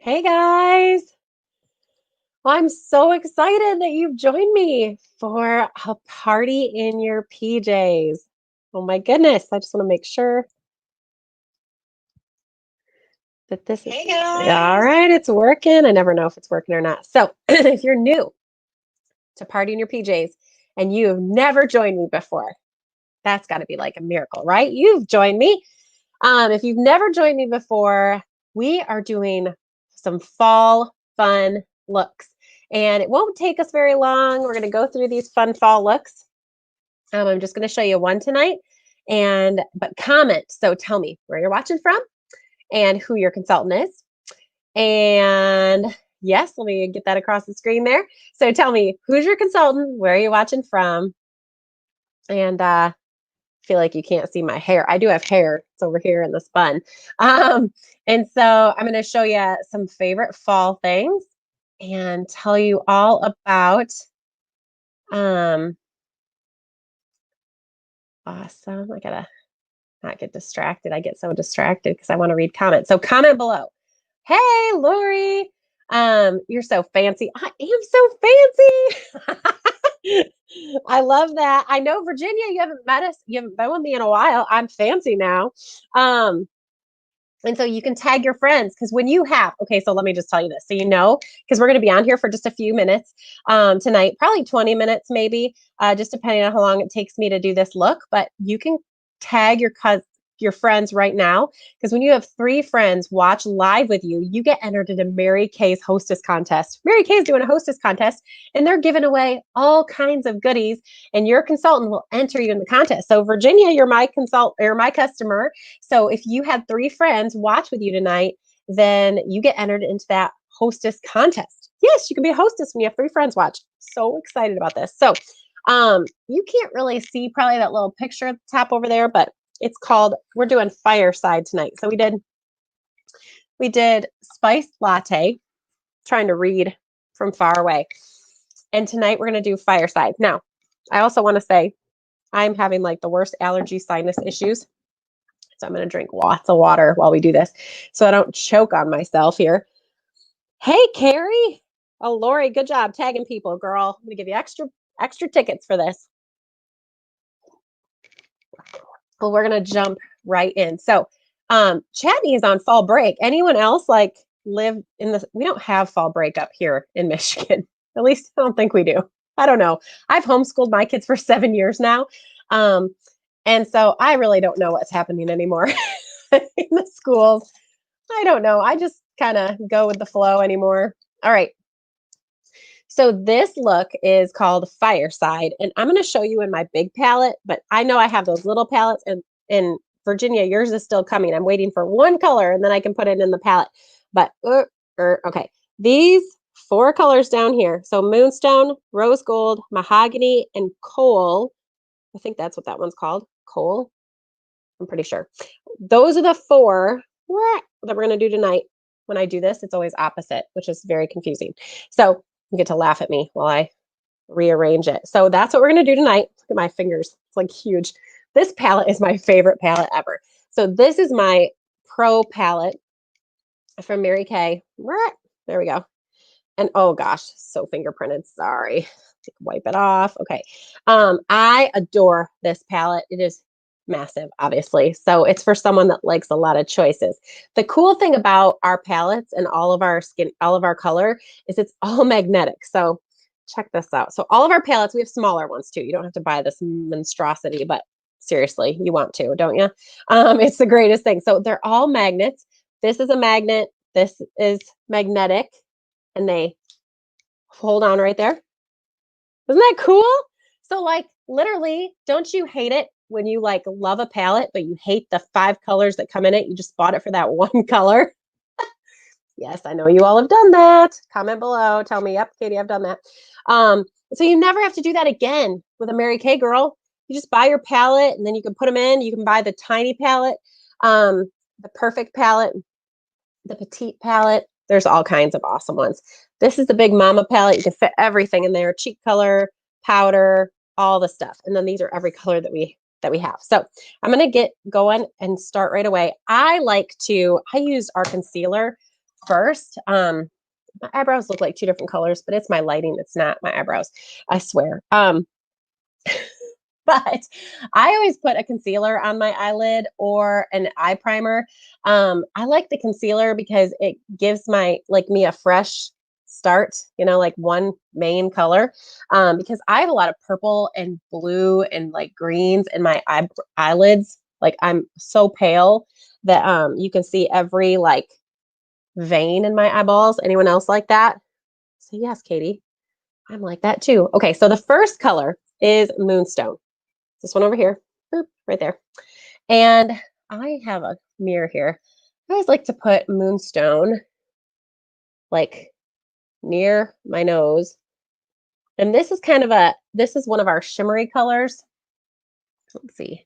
Hey guys, well, I'm so excited that you've joined me for a party in your PJs. Oh my goodness, I just want to make sure that this is Hey all guys. right. It's working. I never know if it's working or not. So, if you're new to party in your PJs and you've never joined me before, that's got to be like a miracle, right? You've joined me. If you've never joined me before, we are doing some fall fun looks. And it won't take us very long. We're going to go through these fun fall looks. I'm just going to show you one tonight. But comment. So tell me where you're watching from and who your consultant is. And yes, let me get that across the screen there. So tell me who's your consultant, where are you watching from? And feel like you can't see my hair. I do have hair. It's over here in this bun. Um, and so I'm going to show you some favorite fall things and tell you all about um awesome. I gotta not get distracted. I get so distracted because I want to read comments. So comment below. Hey Lori. You're so fancy. I am so fancy. I love that. I know Virginia, you haven't met us, you haven't been with me in a while. I'm fancy now. Um, And so you can tag your friends because when you have, okay, so let me just tell you this. So you know, because we're going to be on here for just a few minutes tonight, probably 20 minutes maybe, just depending on how long it takes me to do this look. But you can tag your friends right now because when you have 3 friends watch live with you, you get entered into Mary Kay's hostess contest. Mary Kay's doing a hostess contest and they're giving away all kinds of goodies and your consultant will enter you in the contest. So Virginia, you're my you're my customer, so if you had 3 friends watch with you tonight, then you get entered into that hostess contest. Yes, you can be a hostess when you have 3 friends watch. So excited about this. So you can't really see probably that little picture at the top over there, but it's called, we're doing fireside tonight. So we did spiced latte, trying to read from far away. And tonight we're going to do fireside. Now, I also want to say I'm having like the worst allergy sinus issues. So I'm going to drink lots of water while we do this so I don't choke on myself here. Hey, Carrie. Oh, Lori, good job tagging people, girl. I'm going to give you extra tickets for this. Well, we're going to jump right in. So, Chatney is on fall break. Anyone else like live in the, we don't have fall break up here in Michigan. At least I don't think we do. I don't know. I've homeschooled my kids for 7 years now. Um, and so I really don't know what's happening anymore in the schools. I don't know. I just kind of go with the flow anymore. All right. So this look is called Fireside, and I'm going to show you in my big palette, but I know I have those little palettes, and in Virginia, yours is still coming. I'm waiting for one color, and then I can put it in the palette. But okay, these 4 colors down here. So moonstone, rose gold, mahogany, and coal. I think that's what that one's called. Coal. I'm pretty sure. Those are the 4 that we're going to do tonight. When I do this, it's always opposite, which is very confusing. So you get to laugh at me while I rearrange it. So that's what we're going to do tonight. Look at my fingers. It's like huge. This palette is my favorite palette ever. So this is my Pro palette from Mary Kay. There we go. And oh gosh, so fingerprinted. Sorry. Wipe it off. Okay. I adore this palette. It is massive, obviously. So it's for someone that likes a lot of choices. The cool thing about our palettes and all of our color is it's all magnetic. So check this out. So all of our palettes, we have smaller ones too. You don't have to buy this monstrosity, but seriously, you want to, don't you? It's the greatest thing. So they're all magnets. This is a magnet. This is magnetic. And they hold on right there. Isn't that cool? So like literally, don't you hate it when you like love a palette, but you hate the 5 colors that come in it? You just bought it for that one color. Yes, I know you all have done that. Comment below. Tell me, yep, Katie, I've done that. So you never have to do that again with a Mary Kay girl. You just buy your palette and then you can put them in. You can buy the tiny palette, the perfect palette, the petite palette. There's all kinds of awesome ones. This is the big mama palette. You can fit everything in there: cheek color, powder, all the stuff. And then these are every color that we have. So I'm going to get going and start right away. I used our concealer first, my eyebrows look like two different colors, but it's my lighting. It's not my eyebrows. I swear. But I always put a concealer on my eyelid or an eye primer. I like the concealer because it gives me a fresh start, like one main color. Because I have a lot of purple and blue and like greens in my eyelids. Like I'm so pale that you can see every like vein in my eyeballs. Anyone else like that? Say yes, Katie. I'm like that too. Okay, so the first color is Moonstone. This one over here, boop, right there. And I have a mirror here. I always like to put Moonstone like near my nose. And this is one of our shimmery colors. Let's see.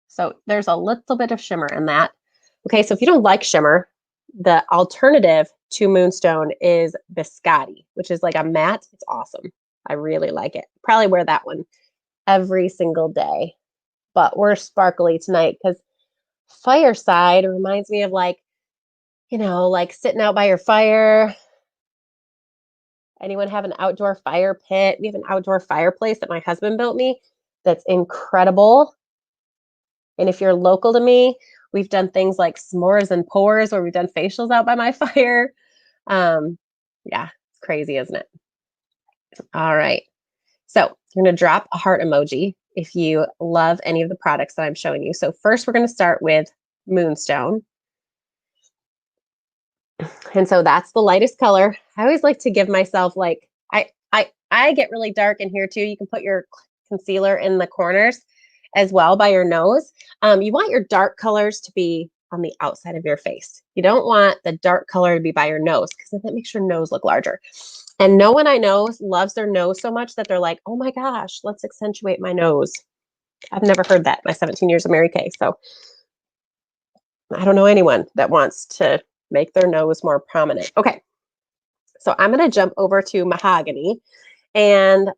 So there's a little bit of shimmer in that. Okay, so if you don't like shimmer, the alternative to Moonstone is Biscotti, which is like a matte. It's awesome. I really like it. Probably wear that one every single day. But we're sparkly tonight because fireside reminds me of like sitting out by your fire. Anyone have an outdoor fire pit? We have an outdoor fireplace that my husband built me that's incredible. And if you're local to me, we've done things like s'mores and pours where we've done facials out by my fire. Yeah, it's crazy, isn't it? All right. So you're going to drop a heart emoji if you love any of the products that I'm showing you. So first, we're going to start with Moonstone. And so that's the lightest color. I always like to give myself like, I get really dark in here too. You can put your concealer in the corners as well by your nose. You want your dark colors to be on the outside of your face. You don't want the dark color to be by your nose because that makes your nose look larger. And no one I know loves their nose so much that they're like, oh my gosh, let's accentuate my nose. I've never heard that in my 17 years of Mary Kay. So I don't know anyone that wants to make their nose more prominent. Okay, so I'm going to jump over to Mahogany. And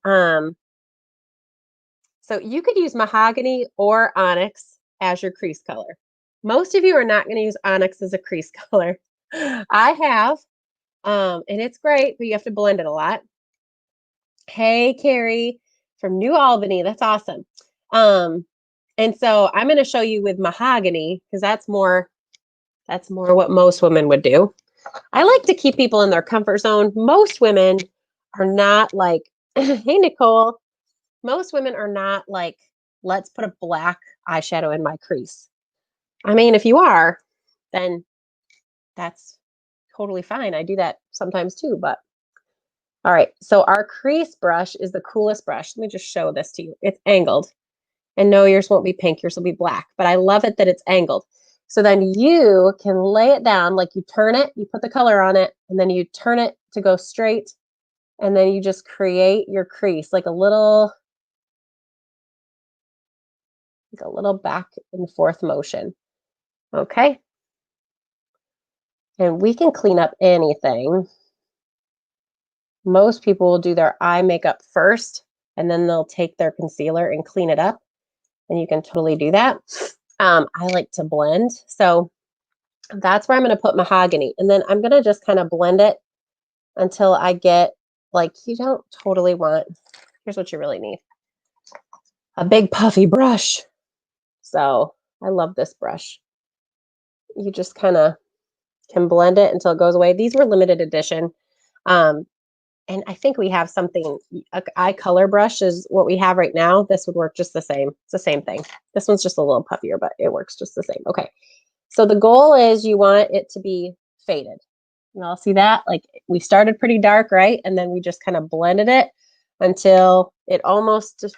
so you could use Mahogany or Onyx as your crease color. Most of you are not going to use Onyx as a crease color. I have, and it's great, but you have to blend it a lot. Hey, Carrie from New Albany. That's awesome. And so I'm going to show you with Mahogany because that's more what most women would do. I like to keep people in their comfort zone. Most women are not like, hey, Nicole, most women are not like, let's put a black eyeshadow in my crease. I mean, if you are, then that's totally fine. I do that sometimes too, but all right. So our crease brush is the coolest brush. Let me just show this to you. It's angled. And no, yours won't be pink. Yours will be black. But I love it that it's angled. So then you can lay it down, like you turn it, you put the color on it, and then you turn it to go straight. And then you just create your crease like a little back and forth motion. Okay. And we can clean up anything. Most people will do their eye makeup first, and then they'll take their concealer and clean it up. And you can totally do that. I like to blend. So that's where I'm going to put Mahogany. And then I'm going to just kind of blend it until I get, like, you don't totally want, here's what you really need. A big puffy brush. So I love this brush. You just kind of can blend it until it goes away. These were limited edition. And I think we have something, eye color brush is what we have right now. This would work just the same. It's the same thing. This one's just a little puffier, but it works just the same. Okay. So the goal is you want it to be faded. And I'll see that. Like we started pretty dark, right? And then we just kind of blended it until it almost just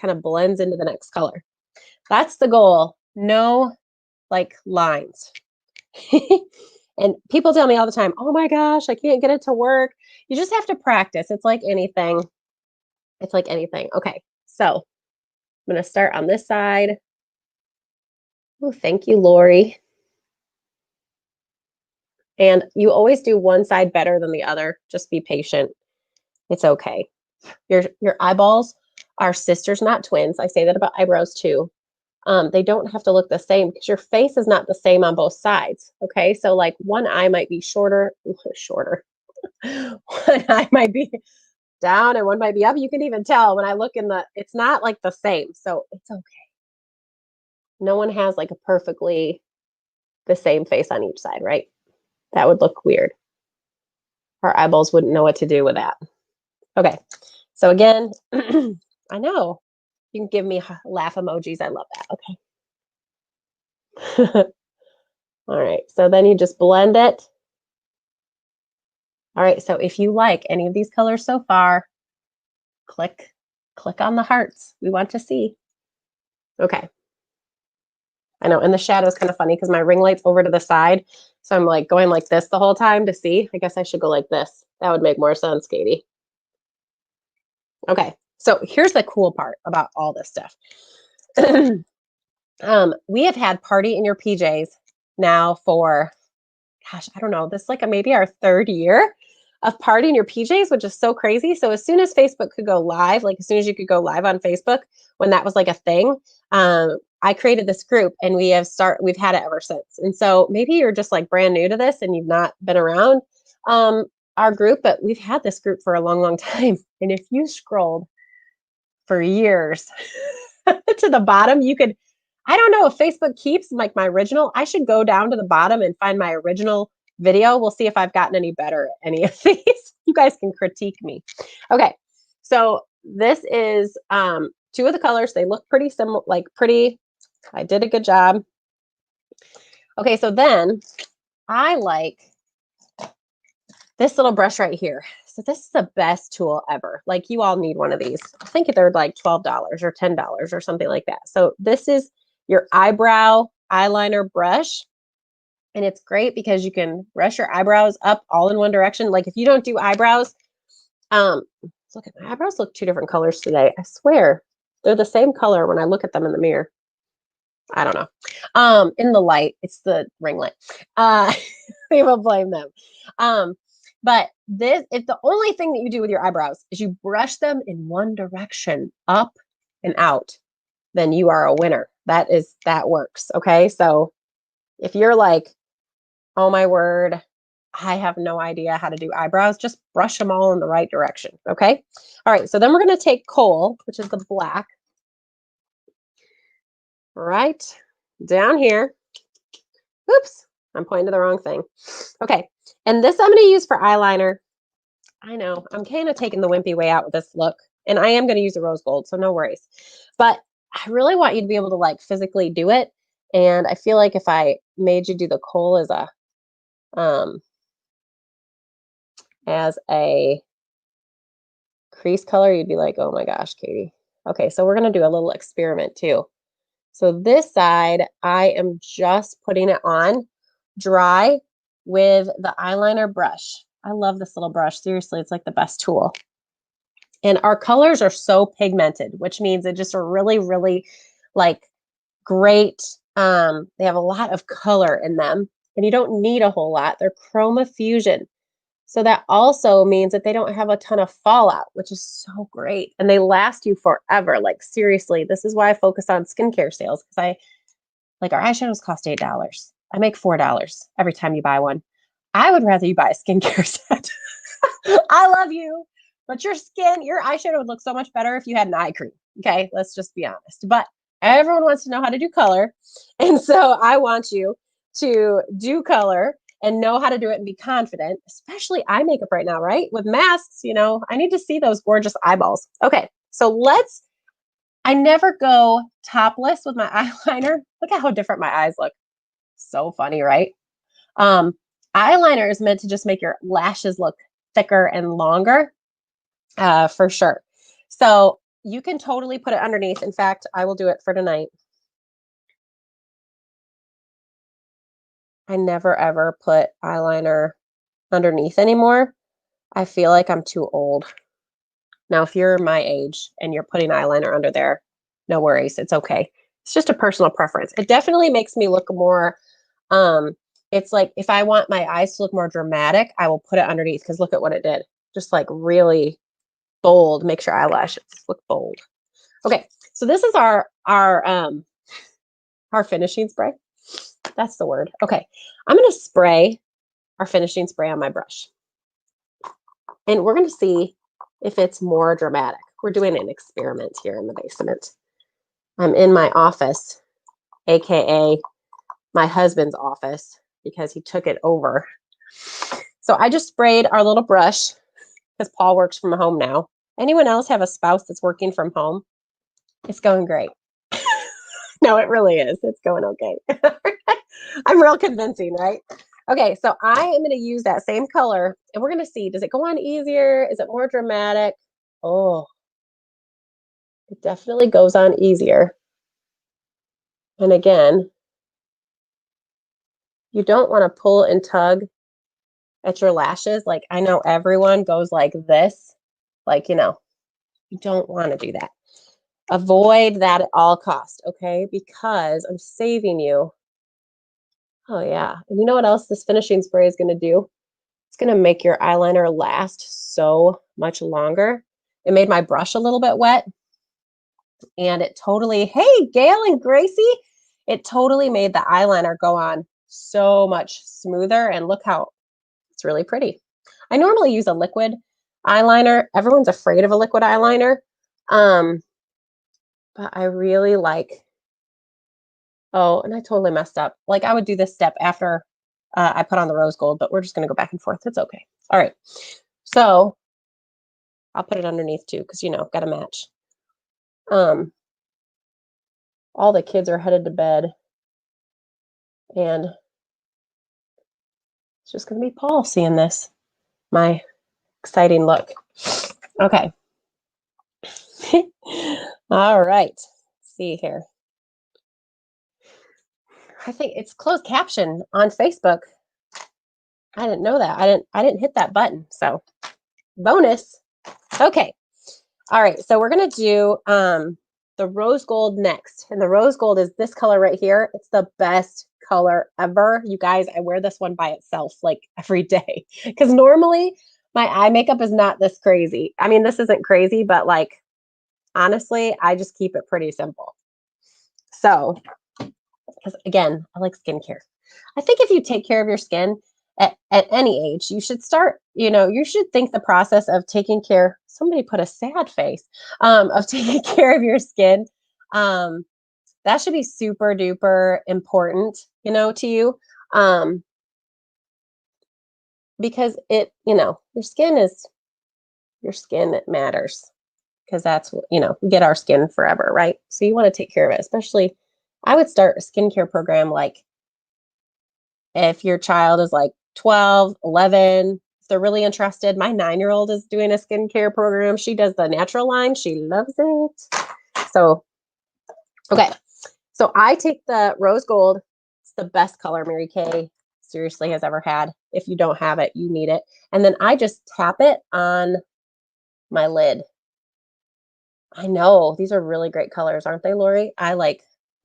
kind of blends into the next color. That's the goal. No like lines. And people tell me all the time, oh my gosh, I can't get it to work. You just have to practice. It's like anything. It's like anything. Okay, so I'm going to start on this side. Oh, thank you, Lori. And you always do one side better than the other. Just be patient. It's okay. Your eyeballs are sisters, not twins. I say that about eyebrows too. They don't have to look the same because your face is not the same on both sides. Okay. So like one eye might be shorter, shorter. One eye might be down and one might be up. You can even tell when I look in it's not like the same. So it's okay. No one has like a perfectly the same face on each side, right? That would look weird. Our eyeballs wouldn't know what to do with that. Okay. So again, I know you can give me laugh emojis. I love that. Okay. All right. So then you just blend it. All right. So if you like any of these colors so far, click on the hearts. We want to see. Okay. I know. And the shadow is kind of funny because my ring light's over to the side. So I'm like going like this the whole time to see. I guess I should go like this. That would make more sense, Katie. Okay. So here's the cool part about all this stuff. We have had Party in Your PJs now for, gosh, I don't know, this is like maybe our third year of Party in Your PJs, which is so crazy. So as soon as Facebook could go live, like as soon as you could go live on Facebook, when that was like a thing, I created this group and we've had it ever since. And so maybe you're just like brand new to this and you've not been around our group, but we've had this group for a long, long time. And if you scrolled for years to the bottom, you could, I don't know if Facebook keeps like my original. I should go down to the bottom and find my original video. We'll see if I've gotten any better at any of these. You guys can critique me. Okay. So this is two of the colors. They look pretty similar, like pretty. I did a good job. Okay. So then I like this little brush right here. So this is the best tool ever. Like you all need one of these. I think they're like $12 or $10 or something like that. So this is your eyebrow eyeliner brush. And it's great because you can brush your eyebrows up all in one direction. Like if you don't do eyebrows, look at my eyebrows look two different colors today. I swear they're the same color when I look at them in the mirror. I don't know. In the light, it's the ring light. We will blame them. But this, if the only thing that you do with your eyebrows is you brush them in one direction, up and out, then you are a winner. That works. Okay. So if you're like, oh my word, I have no idea how to do eyebrows, just brush them all in the right direction. Okay. All right. So then we're going to take coal, which is the black, right down here. Oops. I'm pointing to the wrong thing. Okay. And this I'm going to use for eyeliner. I know I'm kind of taking the wimpy way out with this look, and I am going to use the rose gold, so no worries. But I really want you to be able to like physically do it. And I feel like if I made you do the coal as a crease color, you'd be like, oh my gosh, Katie. Okay, so we're going to do a little experiment too. So this side, I am just putting it on dry with the eyeliner brush. I love this little brush. Seriously, it's like the best tool. And our colors are so pigmented, which means it just are really, really like great. They have a lot of color in them, and you don't need a whole lot. They're chroma fusion. So that also means that they don't have a ton of fallout, which is so great. And they last you forever. Like seriously, this is why I focus on skincare sales, because like our eyeshadows cost $8. I make $4 every time you buy one. I would rather you buy a skincare set. I love you, but your eyeshadow would look so much better if you had an eye cream. Okay, let's just be honest. But everyone wants to know how to do color. And so I want you to do color and know how to do it and be confident, especially eye makeup right now, right? With masks, I need to see those gorgeous eyeballs. Okay, so I never go topless with my eyeliner. Look at how different my eyes look. So funny, right? Eyeliner is meant to just make your lashes look thicker and longer, for sure. So you can totally put it underneath. In fact, I will do it for tonight. I never ever put eyeliner underneath anymore. I feel like I'm too old. Now, if you're my age and you're putting eyeliner under there, no worries. It's okay. It's just a personal preference. It definitely makes me look more, it's like if I want my eyes to look more dramatic, I will put it underneath because look at what it did. Just like really bold, makes your eyelashes look bold. Okay, so this is our Our finishing spray. That's the word. Okay. I'm going to spray our finishing spray on my brush. And we're going to see if it's more dramatic. We're doing an experiment here in the basement. I'm in my office, AKA my husband's office, because he took it over. So I just sprayed our little brush because Paul works from home now. Anyone else have a spouse that's working from home? It's going great. No, it really is. It's going okay. I'm real convincing, right? Okay, so I am going to use that same color, and we're going to see, does it go on easier? Is it more dramatic? Oh, it definitely goes on easier. And again, you don't want to pull and tug at your lashes. Like, I know everyone goes like this. Like, you don't want to do that. Avoid that at all costs, okay? Because I'm saving you. Oh, yeah. And you know what else this finishing spray is going to do? It's going to make your eyeliner last so much longer. It made my brush a little bit wet. And it totally, hey, Gail and Gracie, it totally made the eyeliner go on so much smoother. And look how it's really pretty. I normally use a liquid eyeliner. Everyone's afraid of a liquid eyeliner. But I really like, oh, and I totally messed up. Like I would do this step after I put on the rose gold, but we're just going to go back and forth. It's okay. All right. So I'll put it underneath too, because, got to match. All the kids are headed to bed, and it's just going to be Paul seeing this. My exciting look. Okay. All right. Let's see here. I think it's closed caption on Facebook. I didn't know that. I didn't hit that button. So bonus. Okay. All right. So we're going to do the rose gold next. And the rose gold is this color right here. It's the best color ever. You guys, I wear this one by itself like every day because normally my eye makeup is not this crazy. I mean, this isn't crazy, but like, honestly, I just keep it pretty simple. So, because again, I like skincare. I think if you take care of your skin at any age, you should start, you should think the process of taking care, somebody put a sad face, of taking care of your skin. That should be super duper important, to you. Because your skin, it matters because that's what, we get our skin forever, right? So you want to take care of it, especially I would start a skincare program like if your child is like 12, 11, if they're really interested. My 9-year-old is doing a skincare program. She does the natural line. She loves it. So, okay. So I take the rose gold. It's the best color Mary Kay seriously has ever had. If you don't have it, you need it. And then I just tap it on my lid. I know these are really great colors, aren't they, Lori? I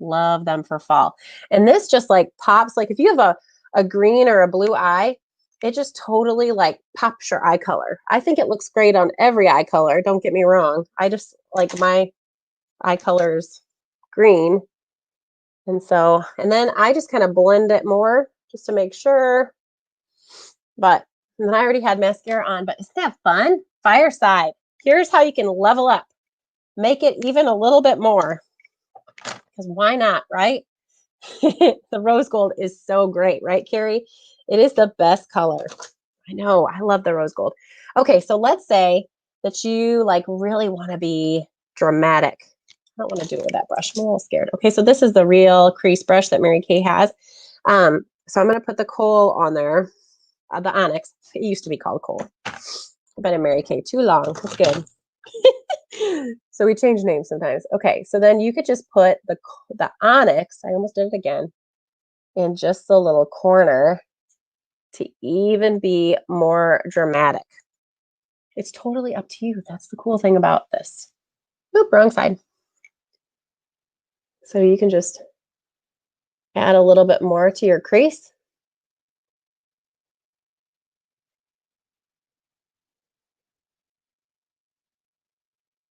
love them for fall. And this just like pops, like if you have a green or a blue eye, it just totally like pops your eye color. I think it looks great on every eye color. Don't get me wrong. I just like my eye colors green. And then I just kind of blend it more just to make sure. But and then I already had mascara on, but isn't that fun? Fireside. Here's how you can level up. Make it even a little bit more. Because why not, right? The rose gold is so great, right, Carrie? It is the best color. I know. I love the rose gold. Okay, so let's say that you really want to be dramatic. I don't want to do it with that brush. I'm a little scared. Okay, so this is the real crease brush that Mary Kay has. So I'm going to put the kohl on there, the onyx. It used to be called kohl. I've been in Mary Kay too long. That's good. So we change names sometimes. Okay, so then you could just put the onyx, I almost did it again, in just the little corner to even be more dramatic. It's totally up to you. That's the cool thing about this. Oop, wrong side. So you can just add a little bit more to your crease.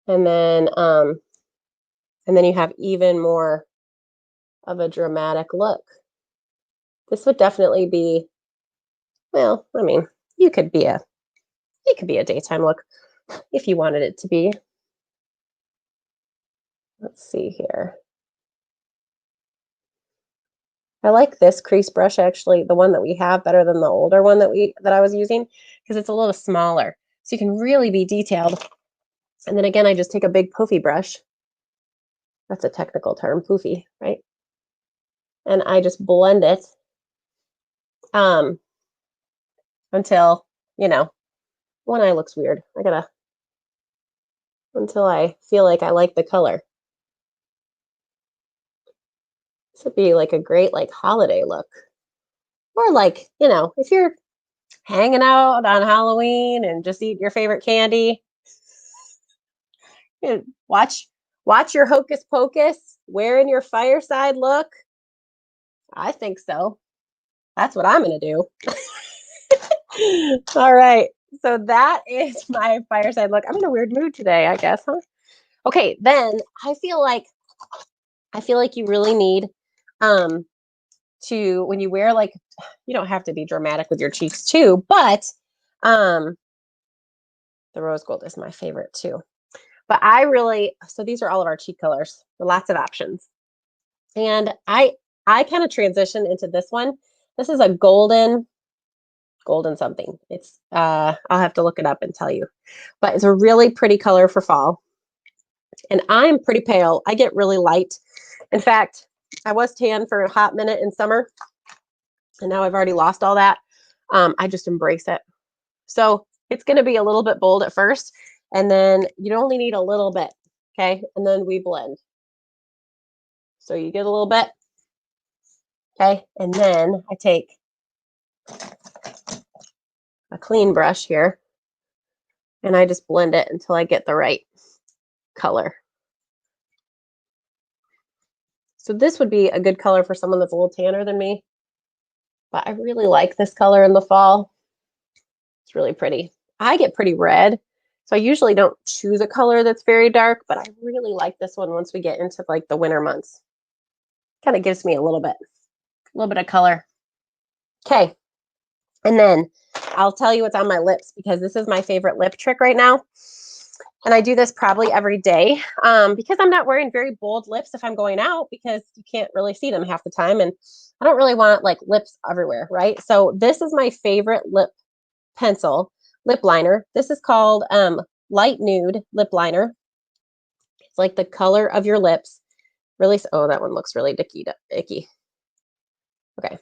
And then you have even more of a dramatic look. This would definitely be, well, I mean, it could be a daytime look if you wanted it to be. Let's see here. I like this crease brush, actually, the one that we have, better than the older one that I was using, because it's a little smaller. So you can really be detailed. And then again, I just take a big poofy brush. That's a technical term, poofy, right? And I just blend it until, you know, one eye looks weird. Until I feel like I like the color. This would be like a great like holiday look. Or like, you know, if you're hanging out on Halloween and just eat your favorite candy, you know, watch your Hocus Pocus, wearing your fireside look. I think so. That's what I'm gonna do. All right. So that is my fireside look. I'm in a weird mood today, I guess, huh? Okay, then I feel like you really need to, when you wear, like, you don't have to be dramatic with your cheeks too, but the rose gold is my favorite too. But so these are all of our cheek colors, lots of options. And I kind of transition into this one. This is a golden something. It's I'll have to look it up and tell you. But it's a really pretty color for fall. And I'm pretty pale. I get really light. In fact, I was tan for a hot minute in summer, and now I've already lost all that. I just embrace it. So it's going to be a little bit bold at first, and then you only need a little bit, okay? And then we blend. So you get a little bit, okay? And then I take a clean brush here, and I just blend it until I get the right color. So this would be a good color for someone that's a little tanner than me. But I really like this color in the fall. It's really pretty. I get pretty red, so I usually don't choose a color that's very dark, but I really like this one once we get into like the winter months. Kind of gives me a little bit of color. Okay. And then I'll tell you what's on my lips, because this is my favorite lip trick right now. And I do this probably every day because I'm not wearing very bold lips if I'm going out, because you can't really see them half the time. And I don't really want like lips everywhere, right? So this is my favorite lip pencil, lip liner. This is called Light Nude Lip Liner. It's like the color of your lips. Really, oh, that one looks really icky. Okay,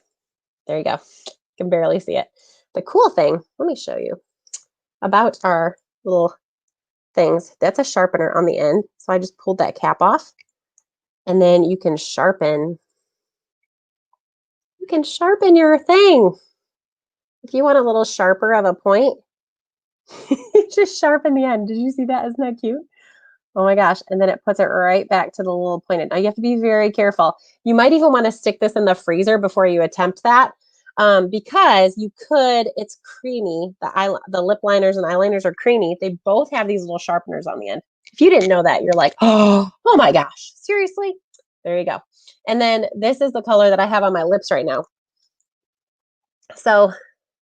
there you go. You can barely see it. The cool thing, let me show you about our little things. That's a sharpener on the end. So I just pulled that cap off, and then you can sharpen your thing. If you want a little sharper of a point, just sharpen the end. Did you see that? Isn't that cute? Oh my gosh. And then it puts it right back to the little pointed. Now you have to be very careful. You might even want to stick this in the freezer before you attempt that. Because it's creamy. The lip liners and eyeliners are creamy. They both have these little sharpeners on the end. If you didn't know that, you're like, oh my gosh, seriously? There you go. And then this is the color that I have on my lips right now. So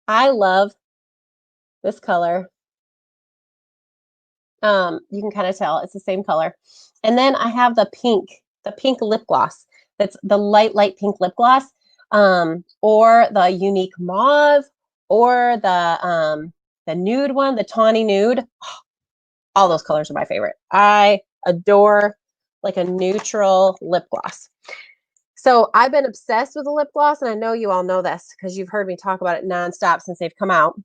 I love this color. You can kind of tell it's the same color. And then I have the pink lip gloss. That's the light pink lip gloss, or the unique mauve, or the nude one, the tawny nude. All those colors are my favorite. I adore like a neutral lip gloss. So I've been obsessed with a lip gloss, and I know you all know this because you've heard me talk about it nonstop since they've come out.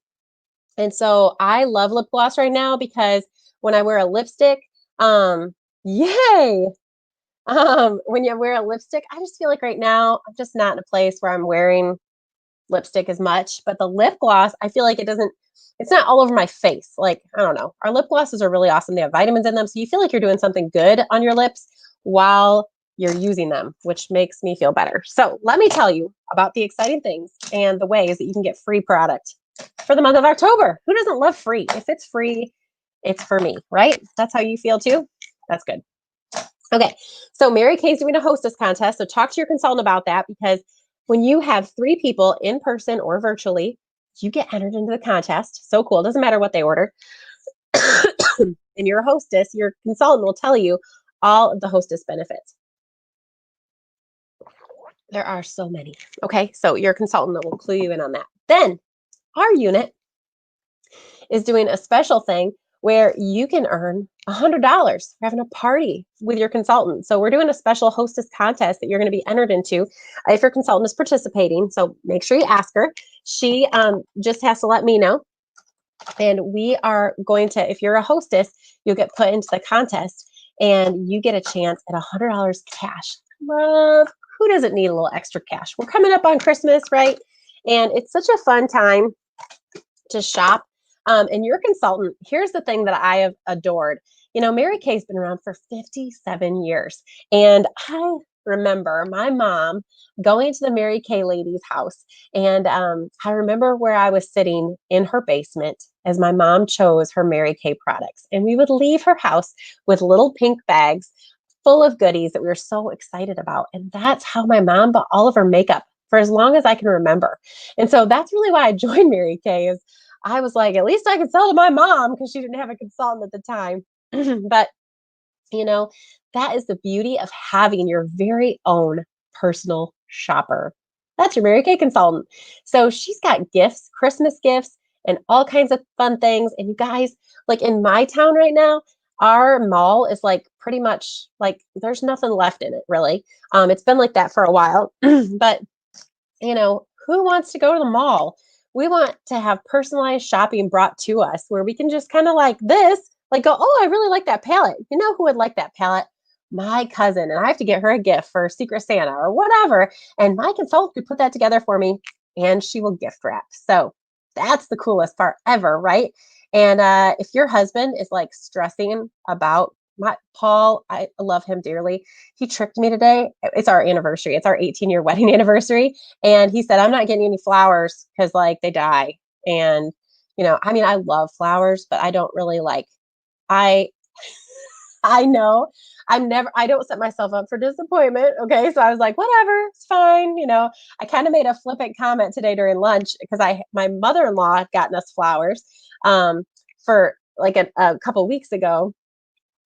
And so I love lip gloss right now because when I wear a lipstick, yay! When you wear a lipstick, I just feel like right now I'm just not in a place where I'm wearing lipstick as much. But the lip gloss, I feel like it's not all over my face. Like, I don't know. Our lip glosses are really awesome. They have vitamins in them. So you feel like you're doing something good on your lips while you're using them, which makes me feel better. So let me tell you about the exciting things and the ways that you can get free product for the month of October. Who doesn't love free? If it's free, it's for me, right? That's how you feel too? That's good. Okay, so Mary Kay's doing a hostess contest. So talk to your consultant about that because when you have three people in person or virtually, you get entered into the contest. So cool. Doesn't matter what they order. And you're a hostess, your consultant will tell you all of the hostess benefits. There are so many. Okay, so your consultant will clue you in on that. Then our unit is doing a special thing where you can earn $100 for having a party with your consultant. So we're doing a special hostess contest that you're going to be entered into if your consultant is participating. So make sure you ask her. She just has to let me know. And we are going to, if you're a hostess, you'll get put into the contest and you get a chance at $100 cash. Love. Who doesn't need a little extra cash? We're coming up on Christmas, right? And it's such a fun time to shop. And your consultant, here's the thing that I have adored. Mary Kay's been around for 57 years. And I remember my mom going to the Mary Kay lady's house. And I remember where I was sitting in her basement as my mom chose her Mary Kay products. And we would leave her house with little pink bags full of goodies that we were so excited about. And that's how my mom bought all of her makeup for as long as I can remember. And so that's really why I joined Mary Kay is I was like, at least I can sell to my mom because she didn't have a consultant at the time. But, you know, that is the beauty of having your very own personal shopper. That's your Mary Kay consultant. So she's got gifts, Christmas gifts, and all kinds of fun things. And you guys, like in my town right now, our mall is like pretty much like there's nothing left in it really. It's been like that for a while, but who wants to go to the mall? We want to have personalized shopping brought to us where we can just kind of like this, like go, oh, I really like that palette. You know who would like that palette? My cousin. And I have to get her a gift for Secret Santa or whatever. And my consultant could put that together for me and she will gift wrap. So that's the coolest part ever, right? And if your husband is like stressing about my Paul, I love him dearly. He tricked me today. It's our anniversary. It's our 18-year wedding anniversary. And he said, I'm not getting any flowers because like they die. And, I mean, I love flowers, but I don't really like, I, I know I don't set myself up for disappointment. Okay. So I was like, whatever, it's fine. I kind of made a flippant comment today during lunch because my mother-in-law had gotten us flowers for like a couple weeks ago.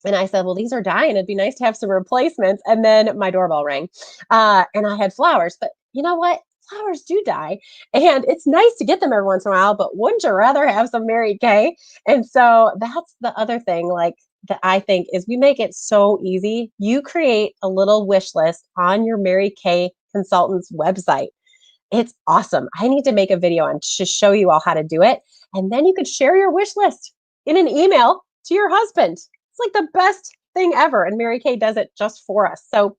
And I said, well, these are dying. It'd be nice to have some replacements. And then my doorbell rang and I had flowers. But you know what? Flowers do die. And it's nice to get them every once in a while. But wouldn't you rather have some Mary Kay? And so that's the other thing, like that I think is we make it so easy. You create a little wish list on your Mary Kay consultant's website. It's awesome. I need to make a video and just show you all how to do it. And then you could share your wish list in an email to your husband. It's like the best thing ever. And Mary Kay does it just for us. So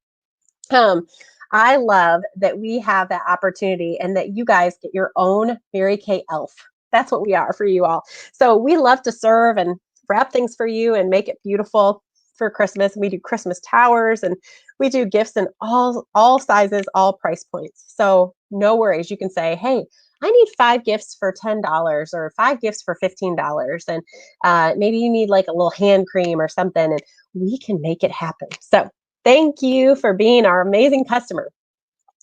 I love that we have that opportunity and that you guys get your own Mary Kay elf. That's what we are for you all. So we love to serve and wrap things for you and make it beautiful for Christmas. We do Christmas towers and we do gifts in all sizes, all price points. So no worries. You can say, hey, I need 5 gifts for $10 or 5 gifts for $15. And maybe you need like a little hand cream or something, and we can make it happen. So thank you for being our amazing customer.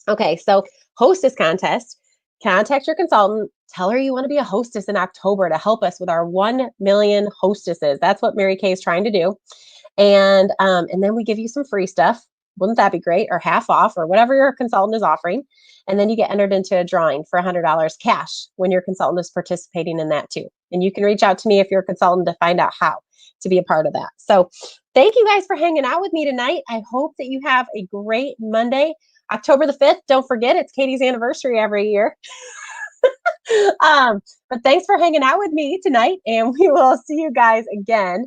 Okay, so hostess contest. Contact your consultant. Tell her you want to be a hostess in October to help us with our 1 million hostesses. That's what Mary Kay is trying to do. And then we give you some free stuff. Wouldn't that be great? Or half off or whatever your consultant is offering. And then you get entered into a drawing for $100 cash when your consultant is participating in that too. And you can reach out to me if you're a consultant to find out how to be a part of that. So thank you guys for hanging out with me tonight. I hope that you have a great Monday, October the 5th. Don't forget, it's Katie's anniversary every year. But thanks for hanging out with me tonight, and we will see you guys again.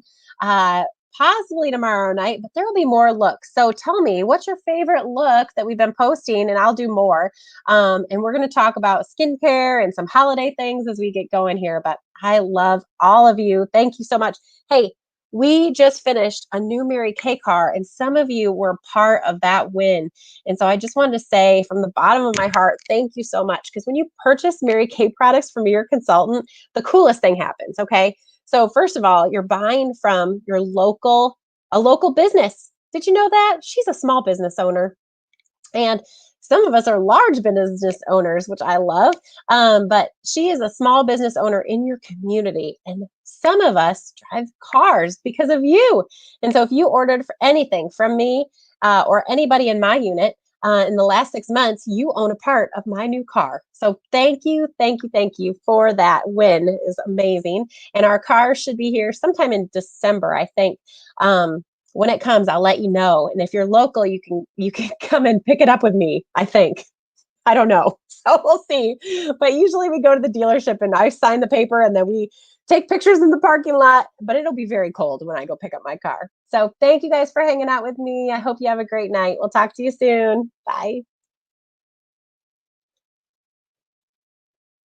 Possibly tomorrow night, but there will be more looks. So tell me, what's your favorite look that we've been posting, and I'll do more. And we're going to talk about skincare and some holiday things as we get going here. But I love all of you. Thank you so much. Hey, we just finished a new Mary Kay car, and some of you were part of that win. And so I just wanted to say from the bottom of my heart, thank you so much. Because when you purchase Mary Kay products from your consultant, the coolest thing happens, okay? So first of all, you're buying from a local business. Did you know that? She's a small business owner. And some of us are large business owners, which I love. But she is a small business owner in your community. And some of us drive cars because of you. And so if you ordered for anything from me or anybody in my unit, in the last 6 months, you own a part of my new car. So thank you, thank you, thank you for that win. It is amazing. And our car should be here sometime in December, I think. When it comes, I'll let you know. And if you're local, you can come and pick it up with me, I think. I don't know. So we'll see. But usually we go to the dealership and I sign the paper and then we take pictures in the parking lot, but it'll be very cold when I go pick up my car. So thank you guys for hanging out with me. I hope you have a great night. We'll talk to you soon. Bye.